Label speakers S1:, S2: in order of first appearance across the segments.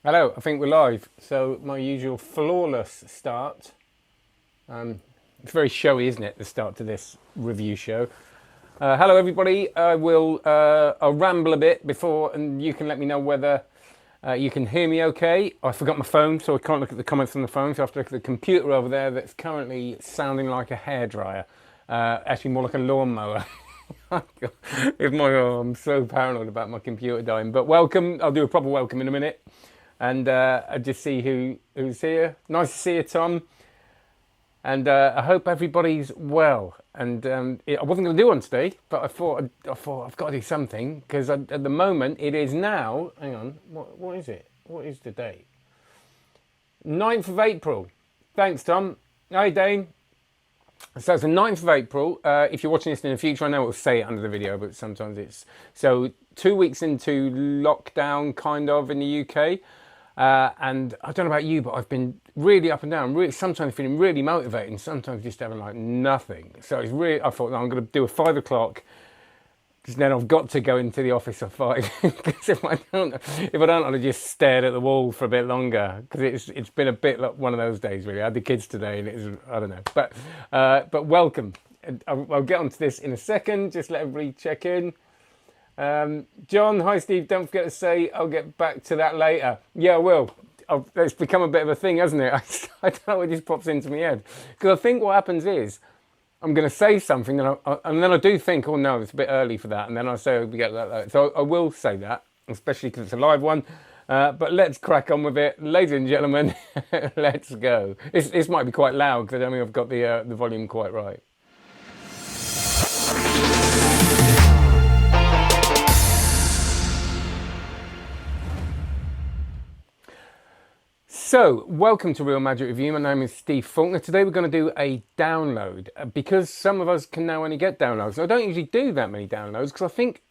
S1: Hello, I think we're live. So my usual flawless start. It's very showy, isn't it? The start to this review show. Hello, everybody. I'll ramble a bit before, and you can let me know whether you can hear me. Okay. I forgot my phone, so I can't look at the comments on the phone. So I have to look at the computer over there. That's currently sounding like a hairdryer. Actually, more like a lawnmower. I'm so paranoid about my computer dying. But welcome. I'll do a proper welcome in a minute. And I just see who's here. Nice to see you, Tom. And I hope everybody's well. And I wasn't going to do one today, but I thought I've got to do something because at the moment it is now. Hang on, what is it? What is the date? 9th of April. Thanks, Tom. Hi, Dane. So it's the 9th of April. If you're watching this in the future, I know it will say it under the video, but sometimes it's so 2 weeks into lockdown, kind of in the UK. And I don't know about you, but I've been really up and down, really, sometimes feeling really motivated and sometimes just having like nothing. So it's really, I thought, no, I'm going to do a 5 o'clock because then I've got to go into the office at 5. Because if I don't, I'll have just stared at the wall for a bit longer because it's been a bit like one of those days, really. I had the kids today and it was, I don't know. But welcome. I'll get onto this in a second. Just let everybody check in. John, hi Steve, don't forget to say I'll get back to that later. Yeah, I will. It's become a bit of a thing, hasn't it? I don't know, it just pops into my head. Because I think what happens is, I'm going to say something and then I do think, oh no, it's a bit early for that. And then I say, we get that later. So I will say that, especially because it's a live one. But let's crack on with it. Ladies and gentlemen, let's go. This might be quite loud because I don't think I've got the volume quite right. So, welcome to Real Magic Review. My name is Steve Faulkner. Today we're going to do a download because some of us can now only get downloads. I don't usually do that many downloads because I think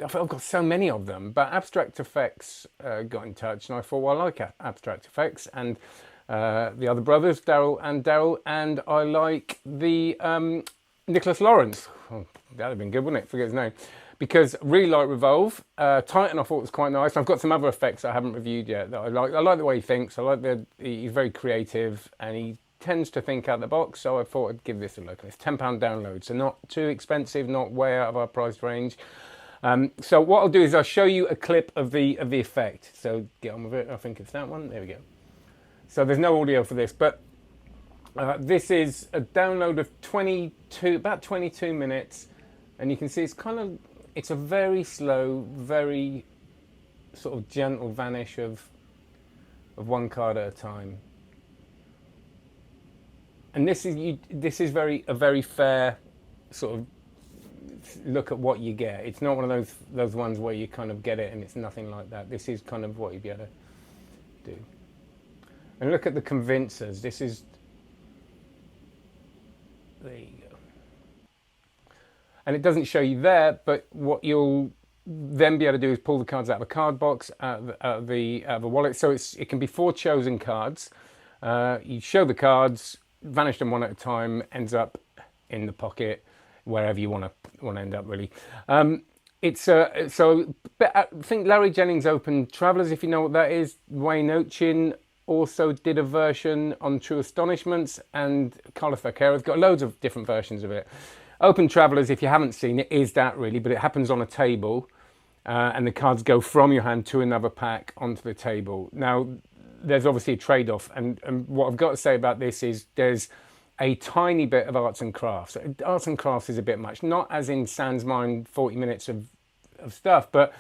S1: I've got so many of them. But Abstract Effects got in touch and I thought, well, I like Abstract Effects and the other brothers, Daryl, and I like the Nicholas Lawrence. Oh, that'd have been good, wouldn't it? Forget his name. Because really like Revolve. Titan I thought was quite nice. I've got some other effects I haven't reviewed yet that I like. I like the way he thinks. I like he's very creative and he tends to think out the box. So I thought I'd give this a look. It's £10 download, so not too expensive, not way out of our price range. So what I'll do is I'll show you a clip of the effect. So get on with it. I think it's that one. There we go. So there's no audio for this, but this is a download of about 22 minutes, and you can see it's a very slow, very sort of gentle vanish of one card at a time. And this is a very fair sort of look at what you get. It's not one of those ones where you kind of get it and it's nothing like that. This is kind of what you'd be able to do. And look at the convincers. There you go. And it doesn't show you there, but what you'll then be able to do is pull the cards out of a card box, out of the wallet. So it can be 4 chosen cards. You show the cards, vanish them one at a time, ends up in the pocket, wherever you want to end up really. I think Larry Jennings opened Travelers, if you know what that is. Wayne Ochin also did a version on True Astonishments, and Carlos Vaquero's got loads of different versions of it. Open Travelers, if you haven't seen it, is that really, but it happens on a table and the cards go from your hand to another pack onto the table. Now, there's obviously a trade-off, and what I've got to say about this is there's a tiny bit of arts and crafts. Arts and crafts is a bit much, not as in Sans Mind 40 minutes of stuff, but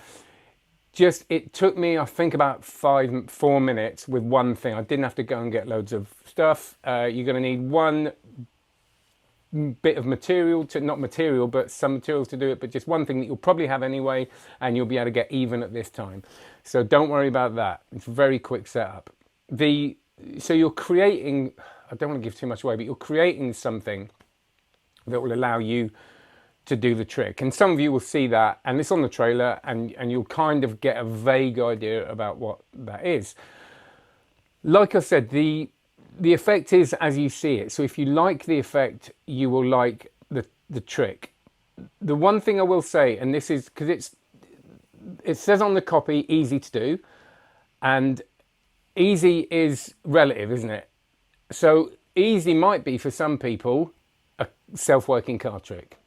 S1: just it took me, I think, about 4 minutes with one thing. I didn't have to go and get loads of stuff. You're going to need one bit of material not material, but some materials to do it, but just one thing that you'll probably have anyway, and you'll be able to get even at this time. So don't worry about that. It's a very quick setup. So you're creating, I don't want to give too much away, but you're creating something that will allow you to do the trick. And some of you will see that, and it's on the trailer, and you'll kind of get a vague idea about what that is. Like I said, the effect is as you see it. So if you like the effect, you will like the trick. The one thing I will say, and this is because it says on the copy, easy to do, and easy is relative, isn't it? So easy might be for some people a self-working card trick.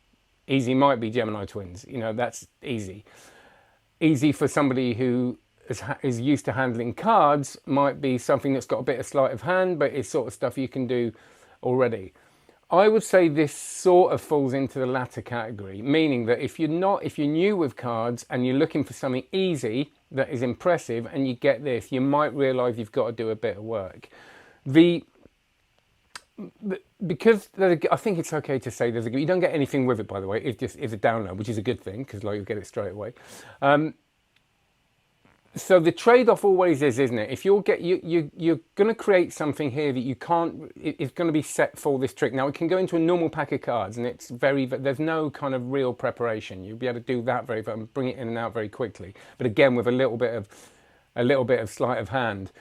S1: Easy might be Gemini twins. You know, that's easy. Easy for somebody who is used to handling cards might be something that's got a bit of sleight of hand, but it's sort of stuff you can do already. I would say this sort of falls into the latter category, meaning that if you're new with cards and you're looking for something easy that is impressive and you get this, you might realise you've got to do a bit of work. Because I think it's okay to say you don't get anything with it, by the way. It's a download, which is a good thing because you'll get it straight away. So the trade-off always is, isn't it? If you're going to create something here that you can't, it's going to be set for this trick. Now it can go into a normal pack of cards, and there's no kind of real preparation. You'll be able to do that and bring it in and out very quickly. But again, with a little bit of sleight of hand.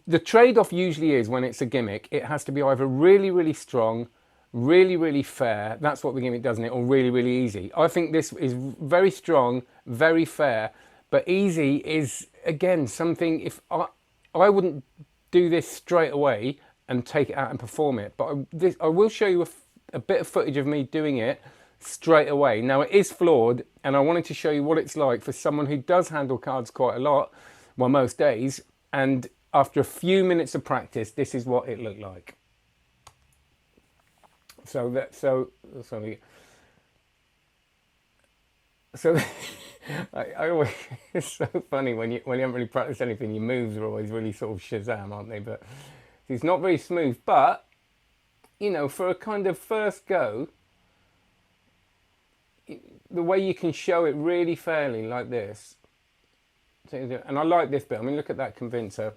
S1: The trade-off usually is when it's a gimmick, it has to be either really, really strong, really, really fair. That's what the gimmick does, isn't it? Or really, really easy. I think this is very strong, very fair, but easy is, again, something, if I wouldn't do this straight away and take it out and perform it, but I will show you a bit of footage of me doing it straight away. Now, it is flawed, and I wanted to show you what it's like for someone who does handle cards quite a lot, well, most days, and after a few minutes of practice, this is what it looked like. I always, it's so funny when you haven't really practiced anything, your moves are always really sort of Shazam, aren't they? But it's not very smooth, but you know, for a kind of first go, the way you can show it really fairly like this, and I like this bit. I mean, look at that convincer.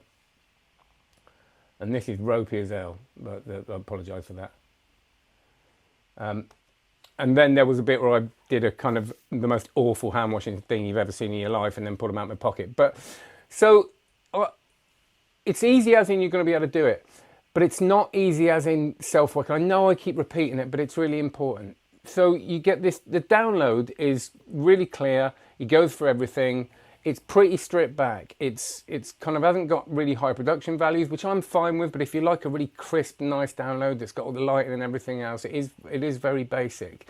S1: And this is ropey as hell, but I apologise for that. And then there was a bit where I did a kind of the most awful hand washing thing you've ever seen in your life and then put them out of my pocket. But so it's easy as in you're going to be able to do it, but it's not easy as in self-work. I know I keep repeating it, but it's really important. So you get this, the download is really clear. It goes for everything. It's pretty stripped back. It's kind of hasn't got really high production values, which I'm fine with. But if you like a really crisp, nice download that's got all the lighting and everything else, it is very basic.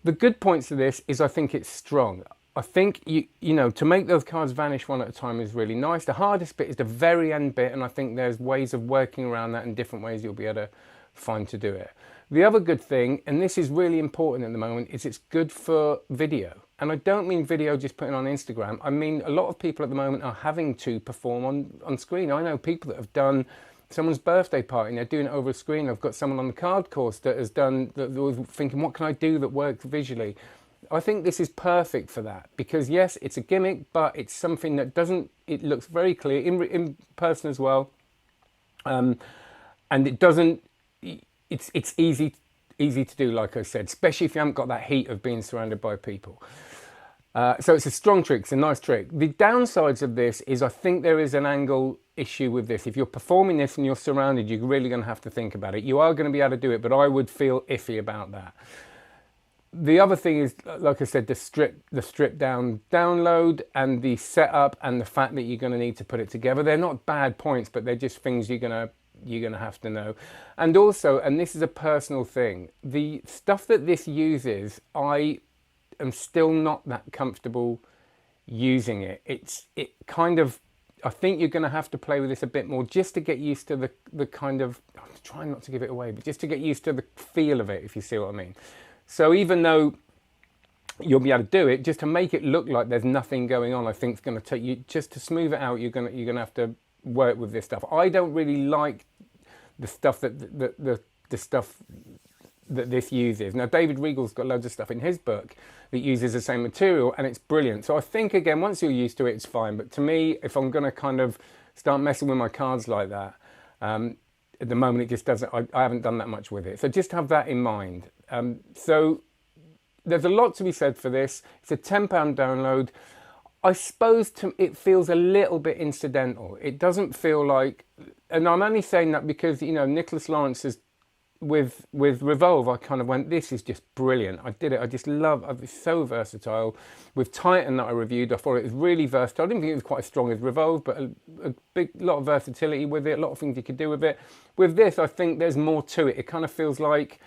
S1: The good points to this is I think it's strong. I think you know, to make those cards vanish one at a time is really nice. The hardest bit is the very end bit, and I think there's ways of working around that in different ways you'll be able to find to do it. The other good thing, and this is really important at the moment, is it's good for video. And I don't mean video just putting on Instagram. I mean, a lot of people at the moment are having to perform on screen. I know people that have done someone's birthday party and they're doing it over a screen. I've got someone on the card course that was thinking, what can I do that works visually? I think this is perfect for that because yes, it's a gimmick, but it's something that it looks very clear in person as well. And it doesn't, it's easy to do, like I said, especially if you haven't got that heat of being surrounded by people. So it's a strong trick, it's a nice trick. The downsides of this is I think there is an angle issue with this. If you're performing this and you're surrounded, you're really going to have to think about it. You are going to be able to do it, but I would feel iffy about that. The other thing is, like I said, the strip down download and the setup and the fact that you're going to need to put it together. They're not bad points, but they're just things you're going to have to know. And also, and this is a personal thing, the stuff that this uses, I am still not that comfortable using it. It kind of, I think you're going to have to play with this a bit more just to get used to the kind of, I'm trying not to give it away, but just to get used to the feel of it, if you see what I mean. So even though you'll be able to do it, just to make it look like there's nothing going on, I think it's going to take you, just to smooth it out, you're going to have to work with this stuff. I don't really like the stuff the stuff that this uses. Now, David Regal's got loads of stuff in his book that uses the same material, and it's brilliant. So I think, again, once you're used to it, it's fine. But to me, if I'm going to kind of start messing with my cards like that, at the moment, it just doesn't, I haven't done that much with it. So just have that in mind. So there's a lot to be said for this. It's a £10 download. I suppose it feels a little bit incidental. It doesn't feel like, and I'm only saying that because, you know, Nicholas Lawrence with Revolve, I kind of went, this is just brilliant. I did it. I just love. It's so versatile. With Titan that I reviewed, I thought it was really versatile. I didn't think it was quite as strong as Revolve, but a big lot of versatility with it. A lot of things you could do with it. With this, I think there's more to it. It kind of feels like,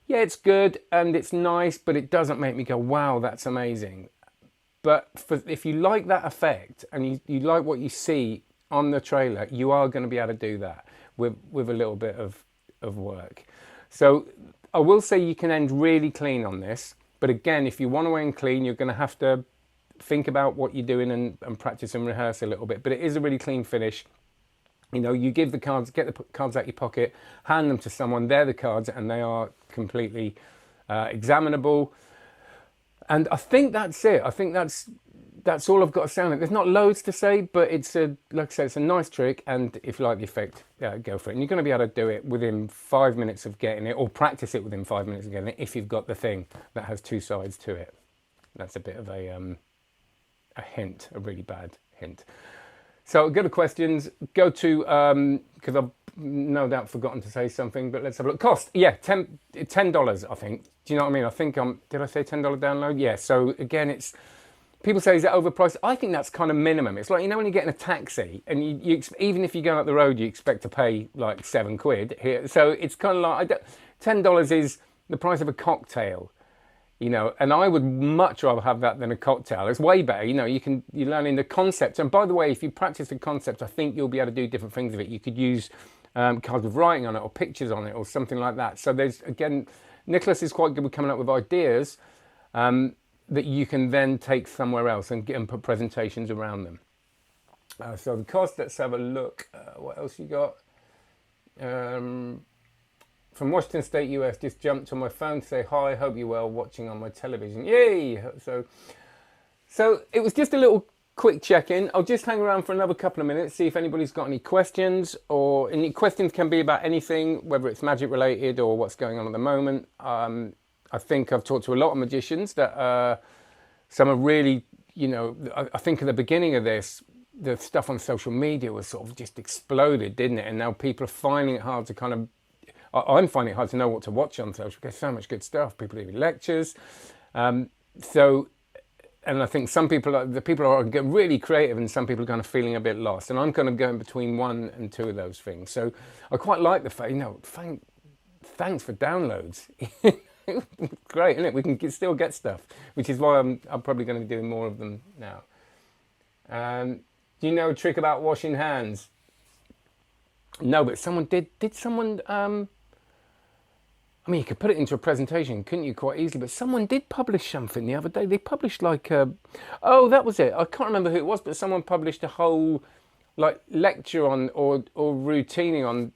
S1: yeah, it's good and it's nice, but it doesn't make me go, wow, that's amazing. But if you like that effect and you like what you see on the trailer, you are going to be able to do that with a little bit of work. So I will say you can end really clean on this. But again, if you want to end clean, you're going to have to think about what you're doing and practice and rehearse a little bit. But it is a really clean finish. You know, you give the cards, get the cards out your pocket, hand them to someone. They're the cards and they are completely examinable. And I think that's it. I think that's all I've got to say on it. There's not loads to say, but it's like I said, it's a nice trick. And if you like the effect, go for it. And you're going to be able to do it within 5 minutes of getting it, or practice it within 5 minutes of getting it, if you've got the thing that has two sides to it. That's a bit of a hint, a really bad hint. So go to questions. Go to because I've no doubt forgotten to say something, but let's have a look. Cost, yeah, $10. I think. Do you know what I mean? I think did I say $10 download? Yeah. So again, it's. People say, is it overpriced? I think that's kind of minimum. It's like, you know, when you get in a taxi and you even if you go up the road, you expect to pay like £7 here. So it's kind of like, $10 is the price of a cocktail, you know, and I would much rather have that than a cocktail. It's way better. You know, you're learning the concept. And by the way, if you practice the concept, I think you'll be able to do different things with it. You could use cards with writing on it or pictures on it or something like that. So there's, again, Nicholas is quite good with coming up with ideas. That you can then take somewhere else and put presentations around them. So the cost, let's have a look. What else you got? From Washington State, US, just jumped on my phone to say, hi, hope you're well, watching on my television. Yay! So it was just a little quick check-in. I'll just hang around for another couple of minutes, see if anybody's got any questions, or any questions can be about anything, whether it's magic related or what's going on at the moment. I think I've talked to a lot of magicians that some are really, you know, I think at the beginning of this, the stuff on social media was sort of just exploded, didn't it? And now people are finding it hard to kind of, I'm finding it hard to know what to watch on social. There's so much good stuff. People doing lectures. And I think some people are really creative and some people are kind of feeling a bit lost. And I'm kind of going between one and two of those things. So I quite like the fact, you know, thanks for downloads. Great, isn't it? We can still get stuff, which is why I'm probably going to be doing more of them now. Do you know a trick about washing hands? No, but someone did. Did someone? I mean, you could put it into a presentation, couldn't you, quite easily? But someone did publish something the other day. They published like oh, that was it. I can't remember who it was, but someone published a whole like lecture on or routining on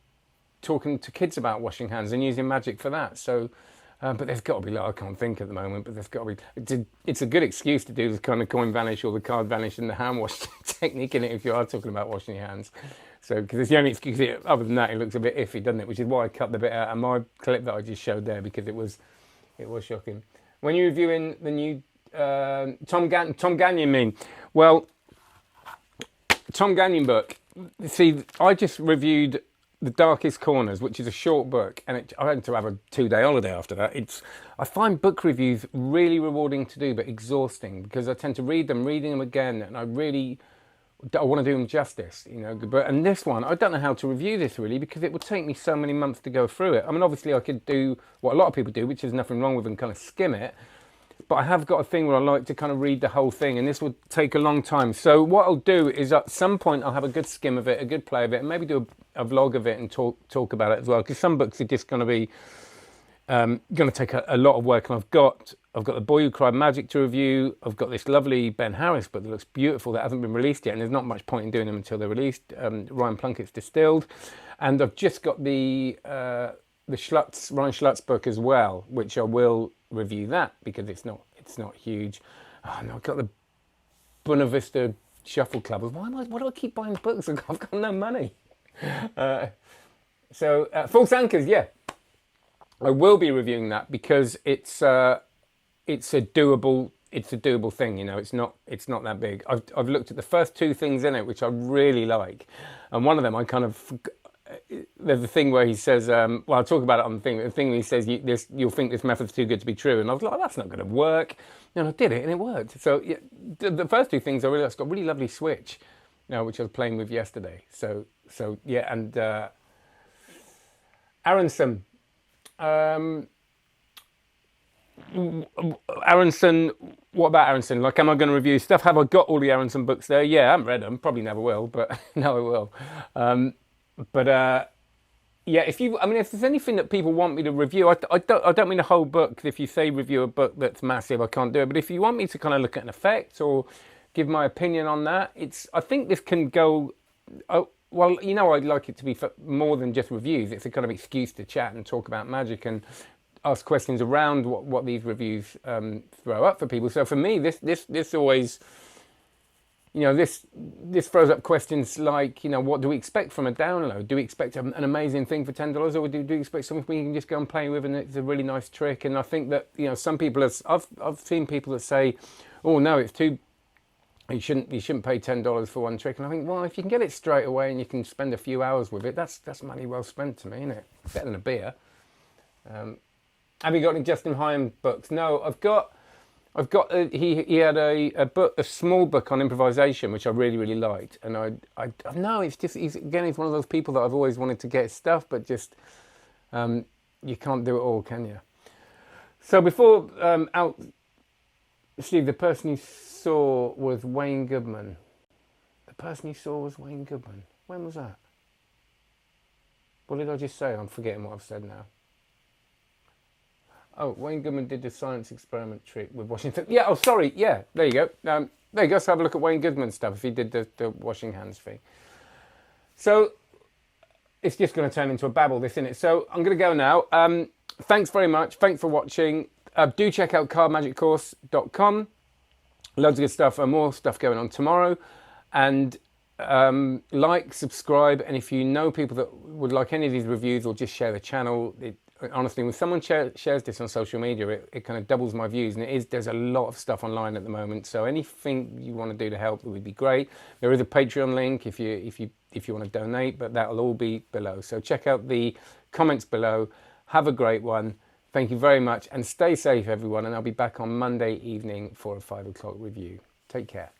S1: talking to kids about washing hands and using magic for that. So. But there's got to be, like, I can't think at the moment, but there's got to be, it's a good excuse to do this kind of coin vanish or the card vanish and the hand wash technique in it if you are talking about washing your hands. So, because it's the only excuse, other than that, it looks a bit iffy, doesn't it? Which is why I cut the bit out of my clip that I just showed there, because it was shocking. When you're reviewing the new Tom Gagnon meme, well, Tom Gagnon book, see, I just reviewed The Darkest Corners, which is a short book, and I had to have a 2-day holiday after that. I find book reviews really rewarding to do, but exhausting, because I tend to reading them again, and I want to do them justice, you know. And this one, I don't know how to review this really, because it would take me so many months to go through it. I mean, obviously I could do what a lot of people do, which is nothing wrong with, and kind of skim it. But I have got a thing where I like to kind of read the whole thing, and this would take a long time. So what I'll do is at some point I'll have a good skim of it, a good play of it, and maybe do a vlog of it and talk about it as well. Because some books are just going to be going to take a lot of work. And I've got The Boy Who Cried Magic to review. I've got this lovely Ben Harris book that looks beautiful that hasn't been released yet, and there's not much point in doing them until they're released. Ryan Plunkett's Distilled, and I've just got the Ryan Schlutz book as well, which I will review that because it's not huge. Oh no, I've got the Buena Vista Shuffle Club. Why do I keep buying books? I've got no money. False Anchors, yeah, I will be reviewing that because it's a doable thing. You know, it's not that big. I've looked at the first two things in it which I really like, and one of them I kind of there's a thing where he says, well, I'll talk about it on the thing. The thing he says, you'll think this method's too good to be true, and I was like, that's not going to work. And I did it, and it worked. So yeah, the first two things it's got a really lovely switch, which I was playing with yesterday. So yeah, and Aronson. Aronson, what about Aronson? Like, am I going to review stuff? Have I got all the Aronson books there? Yeah, I haven't read them. Probably never will, but now I will. Yeah, if there's anything that people want me to review, I don't mean the whole book. If you say review a book that's massive, I can't do it. But if you want me to kind of look at an effect or give my opinion on that, I think this can go. Oh, well, I'd like it to be for more than just reviews. It's a kind of excuse to chat and talk about magic and ask questions around what these reviews throw up for people. So for me, this always, this throws up questions like, what do we expect from a download? Do we expect an amazing thing for $10, or do we expect something we can just go and play with and it's a really nice trick? And I think that some people I've seen people that say, oh no, it's too. You shouldn't pay $10 for one trick. And I think, well, if you can get it straight away and you can spend a few hours with it, that's money well spent to me, isn't it? Better than a beer. Have you got any Justin Hyam books? No, I've got. He had a book, a small book on improvisation, which I really really liked, and I know it's just he's one of those people that I've always wanted to get stuff, but just you can't do it all, can you? So before Steve, the person you saw was Wayne Goodman. The person you saw was Wayne Goodman. When was that? What did I just say? I'm forgetting what I've said now. Oh, Wayne Goodman did the science experiment trick with Washington. Yeah, oh, sorry. Yeah, there you go. There you go. So have a look at Wayne Goodman's stuff if he did the washing hands thing. So it's just going to turn into a babble, this, isn't it? So I'm going to go now. Thanks very much. Thanks for watching. Do check out cardmagiccourse.com. Loads of good stuff and more stuff going on tomorrow. And like, subscribe, and if you know people that would like any of these reviews or just share the channel, honestly, when someone shares this on social media, it kind of doubles my views, and there's a lot of stuff online at the moment. So anything you want to do to help, it would be great. There is a Patreon link if you want to donate, but that'll all be below. So check out the comments below. Have a great one. Thank you very much, and stay safe, everyone. And I'll be back on Monday evening for a 5 o'clock review. Take care.